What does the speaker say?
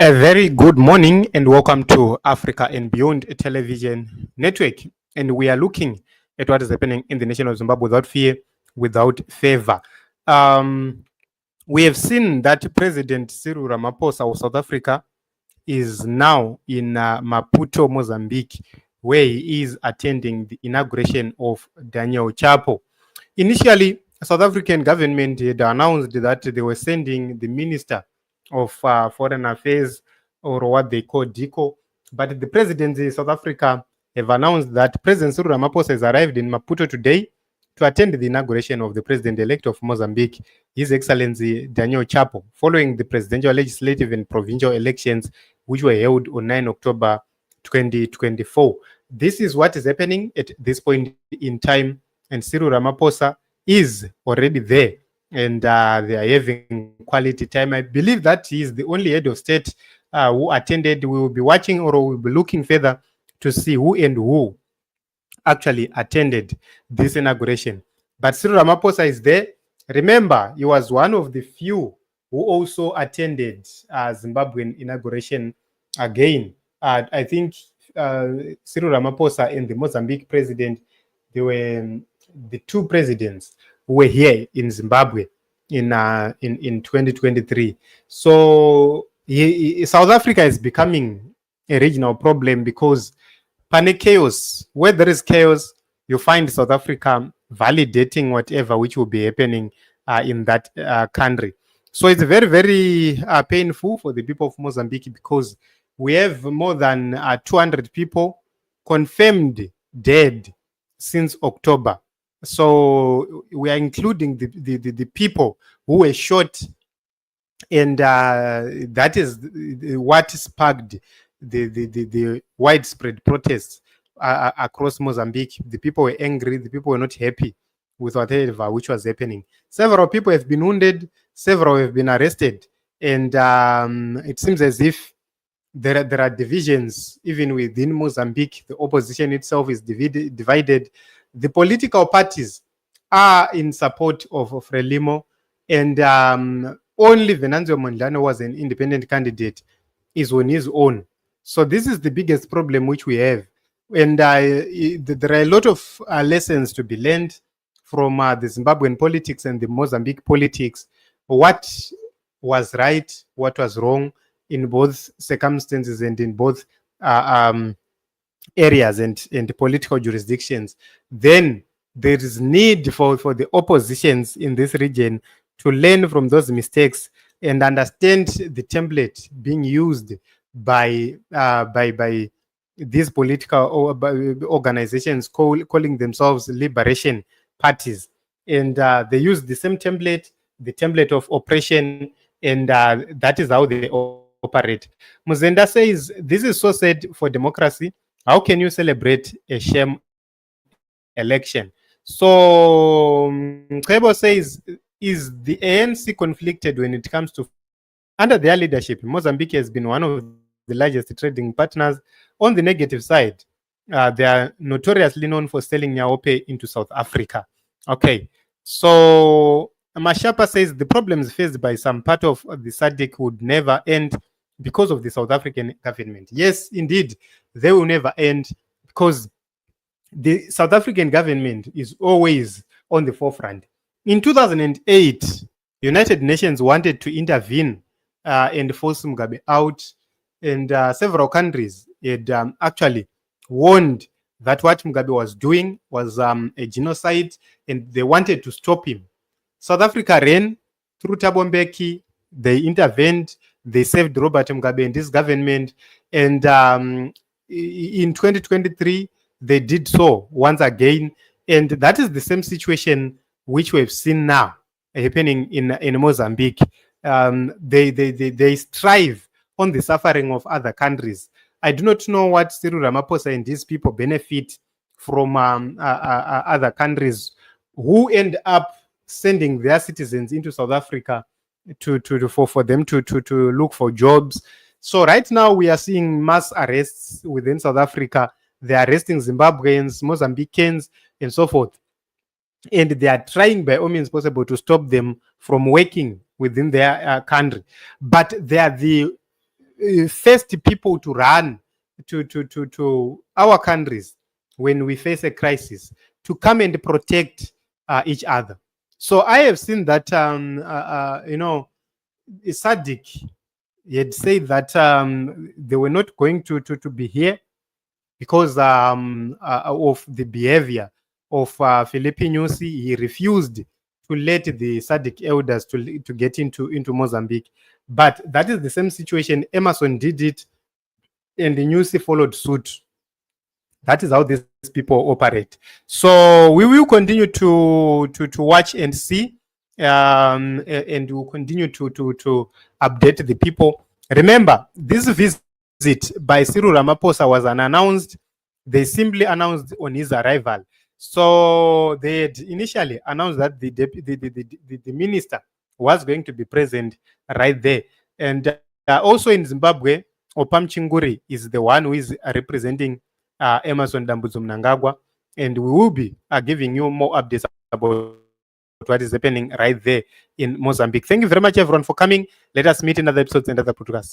A very good morning and welcome to Africa and Beyond Television Network. And we are looking at what is happening in the nation of Zimbabwe without fear, without favor. We have seen that President Cyril Ramaphosa of South Africa is now in Maputo, Mozambique, where he is attending the inauguration of Daniel Chapo. Initially, South African government had announced that they were sending the Minister of Foreign Affairs, or what they call DICO, but the presidency of South Africa have announced that President Cyril Ramaphosa has arrived in Maputo today to attend the inauguration of the president-elect of Mozambique, His Excellency Daniel Chapo, following the presidential, legislative, and provincial elections which were held on 9 October 2024. This is what is happening at this point in time, and Cyril Ramaphosa is already there, and they are having quality time. I believe that he is the only head of state who attended. We will be watching, or we will be looking further to see who actually attended this inauguration. But Cyril Ramaphosa is there. Remember, he was one of the few who also attended Zimbabwean inauguration again. I think Cyril Ramaphosa and the Mozambique president, they were the two presidents who were here in Zimbabwe in 2023. So South Africa is becoming a regional problem because pane chaos. Where there is chaos, you find South Africa validating whatever which will be happening in that country. So it's very, very painful for the people of Mozambique because we have more than 200 people confirmed dead since October. So we are including the people who were shot, and that is what sparked the widespread protests across Mozambique. The people were angry. The people were not happy with whatever which was happening. Several people have been wounded. Several have been arrested, and it seems as if there are divisions even within Mozambique. The opposition itself is divided. The political parties are in support of Frelimo, and only Venancio Mondlane was an independent candidate, is on his own. So this is the biggest problem which we have. And there are a lot of lessons to be learned from the Zimbabwean politics and the Mozambique politics. What was right, what was wrong in both circumstances and in both areas and political jurisdictions. Then there is need for the oppositions in this region to learn from those mistakes and understand the template being used by these political organizations calling themselves liberation parties. And they use the same template, the template of oppression, and that is how they operate. Muzenda says, this is so sad for democracy. How can you celebrate a sham election? So Chapo says, is the ANC conflicted when it comes to... Under their leadership, Mozambique has been one of the largest trading partners. On the negative side, they are notoriously known for selling nyaope into South Africa. Okay, so Mashapa says the problems faced by some part of the SADC would never end because of the South African government. Yes, indeed, they will never end because the South African government is always on the forefront. In 2008, United Nations wanted to intervene and force Mugabe out, and several countries had actually warned that what Mugabe was doing was a genocide, and they wanted to stop him. South Africa ran through Thabo Mbeki. They intervened. They saved Robert Mugabe and his government. And in 2023, they did so once again. And that is the same situation which we've seen now happening in Mozambique. They strive on the suffering of other countries. I do not know what Cyril Ramaphosa and these people benefit from other countries who end up sending their citizens into South Africa for them to look for jobs. So right now we are seeing mass arrests within South Africa. They are arresting Zimbabweans, Mozambicans, and so forth. And they are trying by all means possible to stop them from working within their country. But they are the first people to run to our countries when we face a crisis, to come and protect each other. So I have seen that, SADC had said that they were not going to be here because of the behavior of Filipe Nyusi. He refused to let the SADC elders to get into Mozambique. But that is the same situation. Emerson did it, and the Nyusi followed suit. That is how these people operate. So we will continue to watch and see, and we'll continue to update the people. Remember, this visit by Cyril Ramaphosa was unannounced. They simply announced on his arrival. So they had initially announced that the minister was going to be present right there. And also in Zimbabwe, Opam Chinguri is the one who is representing Emerson Dambudzo Mnangagwa, and we will be giving you more updates about what is happening right there in Mozambique. Thank you very much, everyone, for coming. Let us meet in other episodes and other podcasts.